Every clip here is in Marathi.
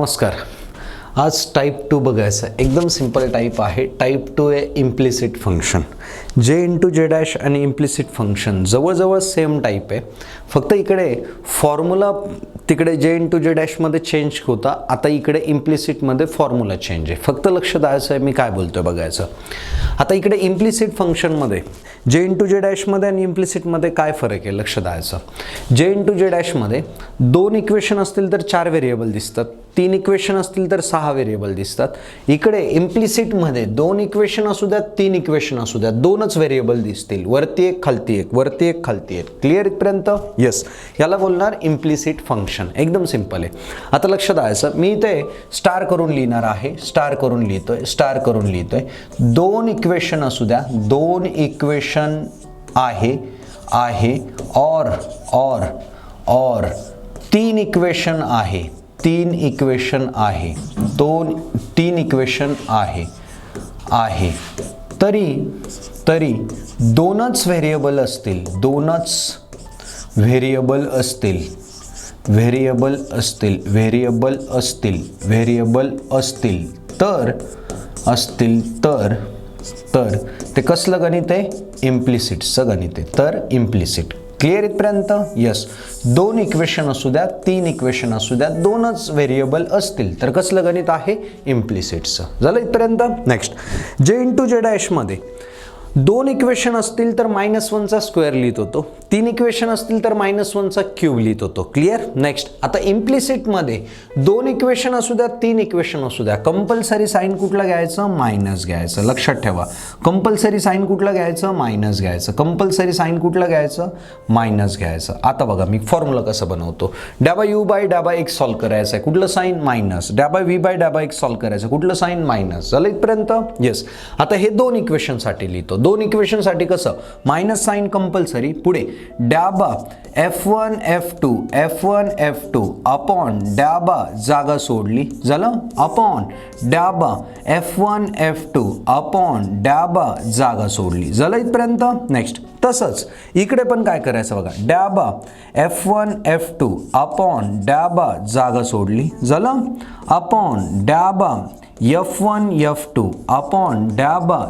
नमस्कार. आज टाइप 2 बघायचं. एकदम सिंपल टाइप आहे. टाइप 2 आहे इम्प्लिसिट फंक्शन. जे इंटू जे डॅश आणि इम्प्लिसिट फंक्शन जवळजवळ सेम टाइप आहे. फक्त इकडे फॉर्म्युला तिकडे जे इंटू जे डॅशमध्ये चेंज होता, आता इकडे इम्प्लिसिटमध्ये फॉर्म्युला चेंज आहे. फक्त लक्ष द्यायचं आहे मी काय बोलतोय बघायचं. आता इकडे इम्प्लिसिट फंक्शनमध्ये जे इंटू जे डॅशमध्ये आणि इम्प्लिसिटमध्ये काय फरक आहे लक्ष द्यायचं. जे इंटू जे डॅशमध्ये 2 इक्वेशन असतील तर 4 व्हेरिएबल दिसतात, 3 इक्वेशन असतील तर 6 व्हेरिएबल दिसतात. इकडे इम्प्लिसिटमध्ये 2 इक्वेशन असू द्यात, 3 इक्वेशन असू द्यात, 2च व्हेरिएबल दिसतील. वरती एक खालती एक, वरती एक खालती एक. क्लिअर इथपर्यंत? येस. याला बोलणार इम्प्लिसिट फंक्शन. एकदम सिंपल आहे. आता लक्ष द्यायचं, मी इथे स्टार करून लिहिणार आहे. स्टार करून लिहितोय, स्टार करून लिहितोय. 2 इक्वेशन असू द्या, 2 इक्वेशन आहे और 3 इक्वेशन आहे, 3 इक्वेशन आहे, 3 इक्वेशन आहे. तरी 2च व्हेरिएबल असतील, 2च व्हेरिएबल असतील तर ते कसलं गणित आहे? इम्प्लिसिटचं गणित आहे. तर इम्प्लिसिट. क्लिअर इथपर्यंत? यस. 2 इक्वेशन असू द्या, 3 इक्वेशन असू द्या, 2च व्हेरिएबल असतील तर कसलं गणित आहे? इम्प्लिसिटचं. झालं इथपर्यंत? नेक्स्ट, जे इंटू जे डॅशमध्ये 2 इक्वेशन असतील तर -1चा स्क्वेअर लिहित होतो, 3 इक्वेशन असतील तर -1चा क्यूब लिहित होतो. क्लिअर? नेक्स्ट, आता इम्प्लिसिटमध्ये 2 इक्वेशन असू द्या, 3 इक्वेशन असू द्या, कंपल्सरी साइन कुठला घ्यायचं? मायनस घ्यायचं. लक्षात ठेवा, कंपल्सरी साइन कुठला घ्यायचं? मायनस घ्यायचं. कंपल्सरी साइन कुठला घ्यायचं? मायनस घ्यायचं. आता बघा मी फॉर्म्युला कसं बनवतो. ∂u/∂x सॉल्व करायचं आहे, कुठलं साइन? मायनस. ∂v/∂x सॉल्व करायचं, कुठलं साइन? मायनस. झालं इथपर्यंत? येस. आता हे 2 इक्वेशनसाठी लिहितो. 2 इक्वेशनसाठी कसं? Minus sign compulsory. पुढे F1 F2 अपॉन जागा सोडली, झालं. अपॉन F1 F2 अपॉन जागा सोडली. झालं इथपर्यंत? नेक्स्ट, तसंच इकडे पण काय करायचं बघा. F1 F2 अपॉन जागा सोडली, झालं. अपॉन F1 F2 अपॉन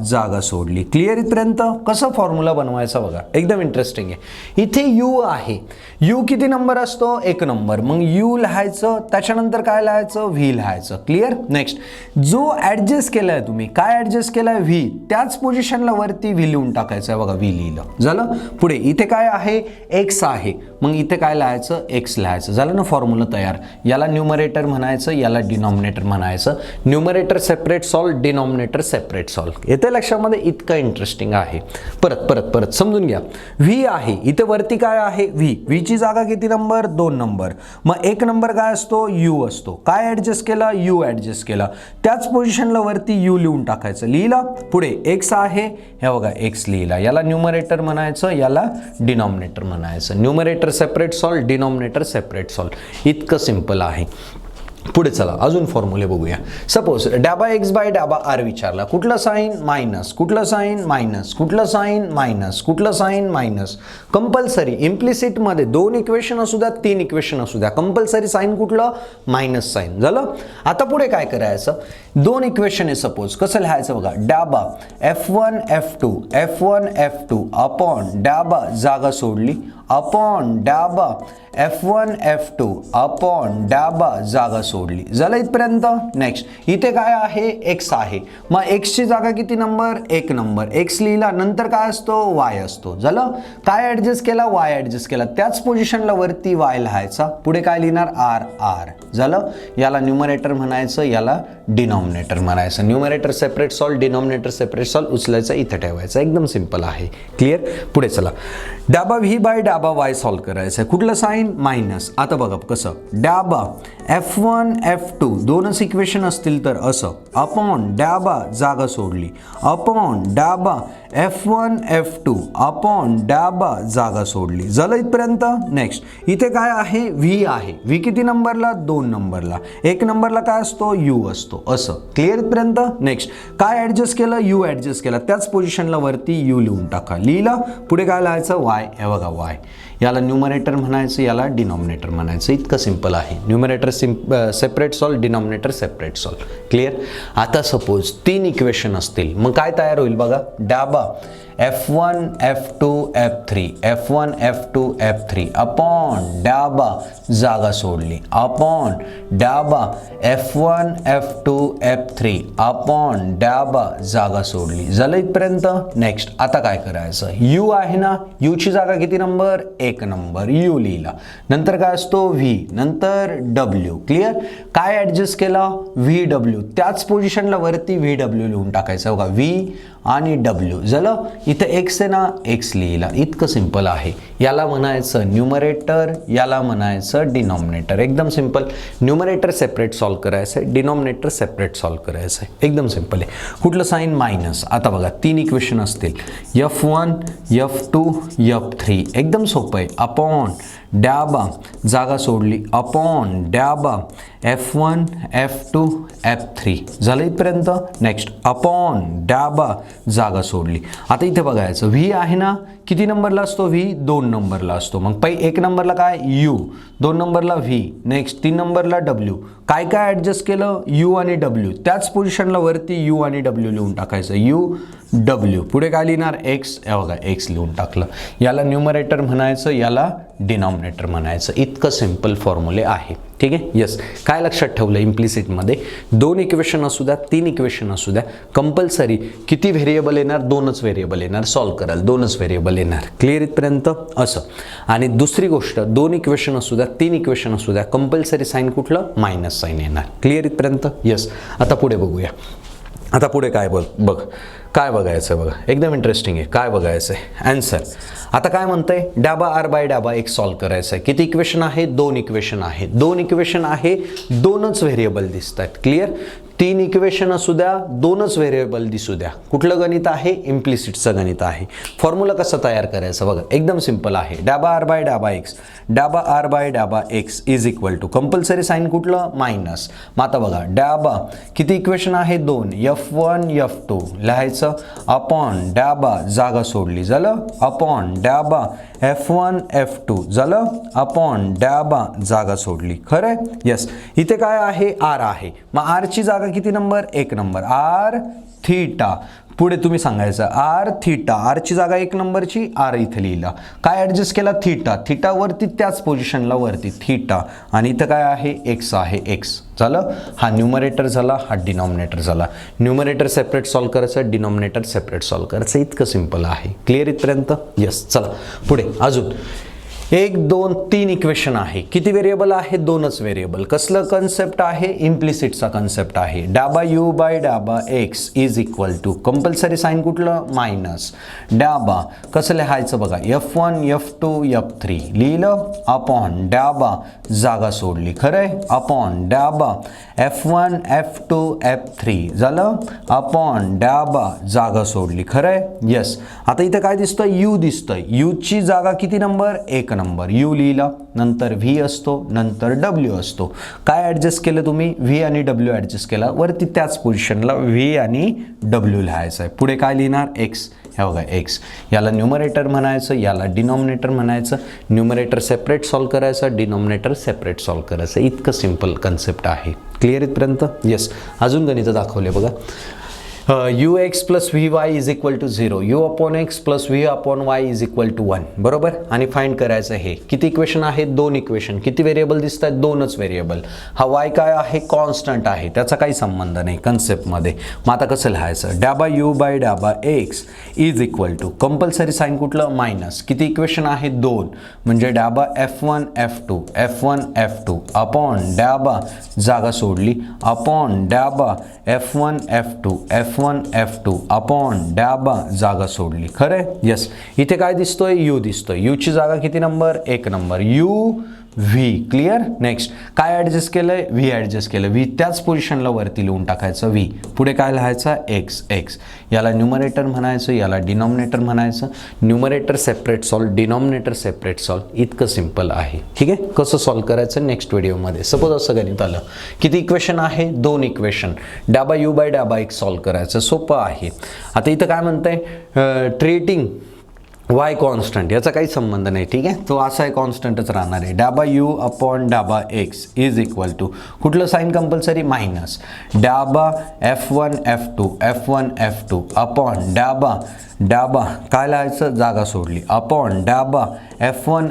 जागा सोडली. क्लिअर इथपर्यंत? कसं फॉर्म्युला बनवायचा बघा, एकदम इंटरेस्टिंग आहे. इथे u आहे. u किती नंबर असतो? 1 नंबर. मग u लिहायचं, त्याच्यानंतर काय लिहायचं? v लिहायचं. क्लिअर? नेक्स्ट, जो ऍडजस्ट केलाय तुम्ही, काय ऍडजस्ट केलाय? v. त्याच पोझिशनला वरती v लिहून टाकायचं आहे बघा. v लिहिलं, झालं. पुढे इथे काय आहे? x आहे. मग इथे काय लिहायचं? x लिहायचं. झालं ना फॉर्म्युला तयार. याला न्यूमरेटर म्हणायचं, याला डिनॉमिनेटर म्हणायचं. Numerator separate solve, denominator separate solve. येते लक्षामध्ये? इतकं इंटरेस्टिंग आहे. परत समजून घ्या. v आहे, इथे वरती काय आहे? v ची जागा किती नंबर? 2 नंबर. मग 1 नंबर काय असतो? u असतो. काय ऍडजस्ट केला? u ऍडजस्ट केला. त्याच पोझिशनला वरती u लिहून टाकायचं. लिहिला. पुढे x आहे, हे बघा x लिहिला. याला न्यूमरेटर म्हणायचं, याला डिनॉमिनेटर म्हणायचं. Numerator separate solve, denominator separate solve. इतकं सिंपल आहे. पुढे चला अजून फॉर्म्युले बघूया. सपोज ∂x/∂r विचारला, कुठला साइन? मायनस. कुठला साइन? मायनस. कुठला साइन? मायनस. कुठला साइन? मायनस. कंपल्सरी इम्प्लिसिटमध्ये 2 इक्वेशन असू द्या, 3 इक्वेशन असू द्या, कंपल्सरी साइन कुठलं? Minus sign. झालं. आता पुढे काय करायचं? 2 इक्वेशन आहे सपोज. कसं लिहायचं बघा. F1 F2 अपॉन जागा सोडली, अपॉन F1 F2 अपॉन जागा सोडली. झालं इथपर्यंत? नेक्स्ट, इथे काय आहे? x आहे. मग x ची जागा किती नंबर? 1 नंबर. x लिहिला, नंतर काय असतो? y असतो. झालं. काय ऍडजस्ट केला? y ऍडजस्ट केला. त्याच पोझिशनला वरती y लिहायचा. पुढे काय लिहिणार? r. झालं. याला न्यूमरेटर म्हणायचं, याला डिनॉमिनेटर म्हणायचं. Numerator separate solve, denominator separate solve. उचलायचं, इथे ठेवायचं. एकदम सिंपल आहे. क्लिअर? पुढे चला. ∂v/∂y सॉल्व करायचं. कुठलं साइन? मायनस. आता बघा कसं. F1 F2 2च इक्वेशन असतील तर असं, अपॉन जागा सोडली, अपॉन F1 F2 अपॉन जागा सोडली. झालं इथपर्यंत? नेक्स्ट, इथे काय आहे? v आहे. v किती नंबरला? 2 नंबरला. 1 नंबरला काय असतो? u असतो. असं. क्लिअर इथपर्यंत? नेक्स्ट, काय ऍडजस्ट केलं? u ऍडजस्ट केला. त्याच पोझिशनला वरती u लिहून टाका. लिहिला. पुढे काय लिहायचं? y. हे बघा y. याला न्यूमरेटर म्हणायचं, याला डिनॉमिनेटर म्हणायचं. इतकं सिंपल आहे. Numerator separate solve, denominator separate solve. Clear. आता सपोज 3 इक्वेशन असतील, मग काय तयार होईल बघा. डाबा f1 f2 f3 f1 f2 f3 upon डाबा जागा सोडली अपॉन डाबा f1 f2 f3 अपॉन डाबा जागा सोडली. झालं इथपर्यंत. नेक्स्ट आता काय करायचं. u आहे ना, u ची जागा किती नंबर, 1 नंबर. u लिहिला. नंतर काय असतो v, नंतर w. क्लिअर. काय ऍडजस्ट केला, vw. त्याच पोझिशनला वरती vw लिहून टाकायचं बघा. v आणि w. झालं. इथं x आहे ना, x लिहिला. इतकं सिंपल आहे. याला म्हणायचं न्यूमरेटर, याला म्हणायचं डिनॉमिनेटर. एकदम सिंपल. न्यूमरेटर सेपरेट सॉल्व करायचं आहे, डिनॉमिनेटर सेपरेट सॉल्व करायचं आहे. एकदम सिंपल आहे. कुठलं साईन, मायनस. आता बघा 3 इक्वेशन असतील, f1 f2 f3. एकदम सोपं आहे. अपॉन डाबा जागा सोडली अपॉन डाबा f1 f2 f3. झालं इथपर्यंत. नेक्स्ट अपॉन डाबा जागा सोडली. आता इथे बघायचं v आहे ना, किती नंबरला असतो v, 2 नंबरला असतो. मग 1 नंबरला काय u, 2 नंबरला v, नेक्स्ट 3 नंबरला w. काय काय ऍडजस्ट केलं, u आणि w. त्याच पोझिशनला वरती u आणि w लिहून टाकायचं. u w. पुढे काय लिहिणार, x. हे बघा x लिहून टाकलं. याला न्यूमरेटर म्हणायचं, याला डिनॉमिनेटर म्हणायचं. इतकं सिंपल फॉर्म्युले आहे. ठीक आहे. यस. काय लक्षात ठेवलं, इम्प्लिसिटमध्ये 2 इक्वेशन असू द्या, 3 इक्वेशन असू द्या, कंपल्सरी किती व्हेरिएबल येणार, 2च व्हेरिएबल येणार. सॉल्व कराल 2च व्हेरिएबल येणार. क्लिअर इथपर्यंत. असं. आणि दुसरी गोष्ट, 2 इक्वेशन असू द्या, 3 इक्वेशन असू द्या, कंपल्सरी साईन कुठलं, मायनस साईन येणार. क्लिअर इथपर्यंत. यस. आता पुढे बघूया. आता पुढे काय बघ काय बघायचं बघा. एकदम इंटरेस्टिंग आहे. काय बघायचं आहे, आन्सर. आता काय म्हणतंय, डाबा r बाय डाबा x सॉल्व करायचं आहे. किती इक्वेशन आहे, 2 इक्वेशन आहे. 2 इक्वेशन आहे, 2च व्हेरिएबल दिसत आहेत. क्लिअर. 3 इक्वेशन असू द्या, 2च व्हेरिएबल दिसू द्या. कुठलं गणित आहे, इम्प्लिसिटचं गणित आहे. फॉर्म्युला कसं तयार करायचं बघा. एकदम सिंपल आहे. डाबा r बाय डाबा x, डाबा r बाय डाबा x is equal to compulsory sign कुठलं, मायनस. मग आता बघा, डाबा किती इक्वेशन आहे, 2, f1 f2 लिहायचं अपॉन डाबा जागा सोडली. झालं. अपॉन डाबा f1 f2. झालं. अपॉन डाबा जागा सोडली. खरंय. यस. इथे काय आहे, r आहे. मग r ची जागा किती नंबर, 1 नंबर. r theta. पुढे तुम्ही सांगायचं r थीटा. r ची जागा 1 नंबरची, r इथे लिहिला. काय ऍडजस्ट केला, थीटा. थीटा वरती त्याच पोझिशनला वरती थीटा. आणि इथं काय आहे, x आहे, x. झालं. हा न्यूमरेटर झाला, हा डिनॉमिनेटर झाला. न्यूमरेटर सेपरेट सॉल्व करायचं, डिनॉमिनेटर सेपरेट सॉल्व करायचं. इतकं सिंपल आहे. क्लिअर इथपर्यंत. यस. चला पुढे अजून 1 2 3 इक्वेशन आहे. किती व्हेरिएबल आहे, 2च व्हेरिएबल. कसलं कन्सेप्ट आहे, इम्प्लिसिटचा कन्सेप्ट आहे. डाबा u बाय डाबा x is equal to compulsory sign कुठलं, मायनस. डाबा कसं लिहायचं बघा, f1 f2 f3 लिहिलं अपॉन डाबा जागा सोडली. खरंय. अपॉन डाबा f1 f2 f3. झालं. अपॉन डाबा जागा सोडली. खरंय. यस. आता इथं काय दिसतंय, u दिसतंय. u ची जागा किती नंबर, 1 नंबर. u लिहिला. नंतर v असतो, नंतर w असतो. काय ऍडजस्ट केलं तुम्ही, v आणि w ऍडजस्ट केला. वरती त्याच पोझिशनला v आणि w लिहायचं आहे. पुढे काय लिहिणार, x. हे बघा x. याला न्यूमरेटर म्हणायचं, याला डिनॉमिनेटर म्हणायचं. न्यूमरेटर सेपरेट सॉल्व करायचं, डिनॉमिनेटर सेपरेट सॉल्व करायचं. इतकं सिंपल कन्सेप्ट आहे. क्लिअर इथपर्यंत. येस. अजून गणित दाखवले बघा. ux plus vy is equal to 0, u upon x plus v upon y is equal to 1. बरोबर. आणि फाइंड करायचं हे. किती इक्वेशन आहे, 2 इक्वेशन. किती व्हेरिएबल दिसत आहेत, 2च व्हेरिएबल. हा y काय आहे, कॉन्स्टंट आहे. त्याचा काही संबंध नाही कन्सेप्टमध्ये. मग आता कसं लिहायचं, डाबा u बाय डाबा x is equal to compulsory sign कुठलं, मायनस. किती इक्वेशन आहे, 2. म्हणजे डाबा f1 f2 अपॉन डाबा जागा सोडली अपॉन डाबा f1 f2 अपॉन डाबा जागा सोडली. खरंय. यस. इथे काय दिसतोय, u दिसतोय. u ची जागा किती number, 1 number. u v. Clear. Next काय ऍडजस्ट केलंय, v ऍडजस्ट केलं. v त्याच पोझिशनला वरती लिहून टाकायचं v. पुढे काय लिहायचं, x. याला न्यूमरेटर म्हणायचं, याला डिनॉमिनेटर म्हणायचं. Numerator separate solve, denominator separate solve. इतकं सिंपल आहे. ठीक आहे. कसं सॉल्व करायचं नेक्स्ट व्हिडिओमध्ये. सपोज असं गणित आलं, किती इक्वेशन आहे, 2 इक्वेशन. डाबा u बाय डाबा x सॉल्व करायचं. सोपं आहे. आता इथं काय म्हणतंय, ट्रीटिंग y कॉन्स्टंट, याचा काही संबंध नाही, ठीक आहे. तो असा आहे, कॉन्स्टंटच राहणार आहे. डाबा u अपॉन डाबा x इज इक्वल टू कुठलं साईन कंपल्सरी, मायनस डाबा f1 f2 अपॉन डाबा काय लिहायचं, जागा सोडली, अपॉन डाबा f1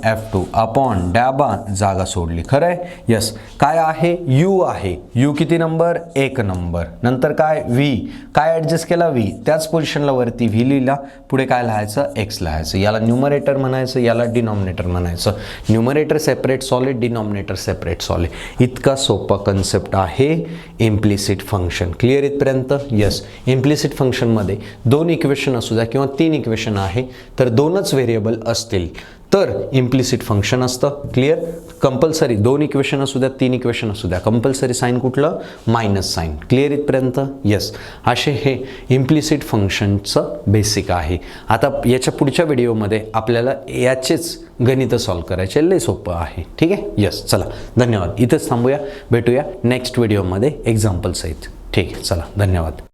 f2 अपॉन डाबा जागा सोडली. खरं आहे. यस. काय आहे, u आहे. u किती नंबर, 1 नंबर. नंतर काय, v काय ॲडजस्ट केला, v त्याच पोझिशनला वरती v लिहिला. पुढे काय लिहायचं, x लिहायचं. याला न्यूमरेटर म्हणायचं, याला डिनॉमिनेटर म्हणायचं. Numerator separate solid, denominator separate solid. इतका सोपा कन्सेप्ट आहे इम्प्लिसिट फंक्शन. क्लिअर इथपर्यंत. यस. इम्प्लिसिट फंक्शनमध्ये 2 इक्वेशन असू द्या किंवा 3 इक्वेशन आहे तर 2च व्हेरिएबल असतील तर इम्प्लिसिट फंक्शन असतं. क्लिअर. कंपल्सरी 2 इक्वेशन असू द्या 3 इक्वेशन असू द्या, कंपल्सरी साईन कुठलं, मायनस साईन. क्लिअर इथपर्यंत. येस. असे हे इम्प्लिसिट फंक्शनचं बेसिक आहे. आता याच्या पुढच्या व्हिडिओमध्ये आपल्याला याचेच गणितं सॉल्व करायचे, लय सोपं आहे. ठीक आहे. येस. चला धन्यवाद. इथंच थांबूया, भेटूया नेक्स्ट व्हिडिओमध्ये एक्झाम्पल सहित. ठीक आहे. चला धन्यवाद.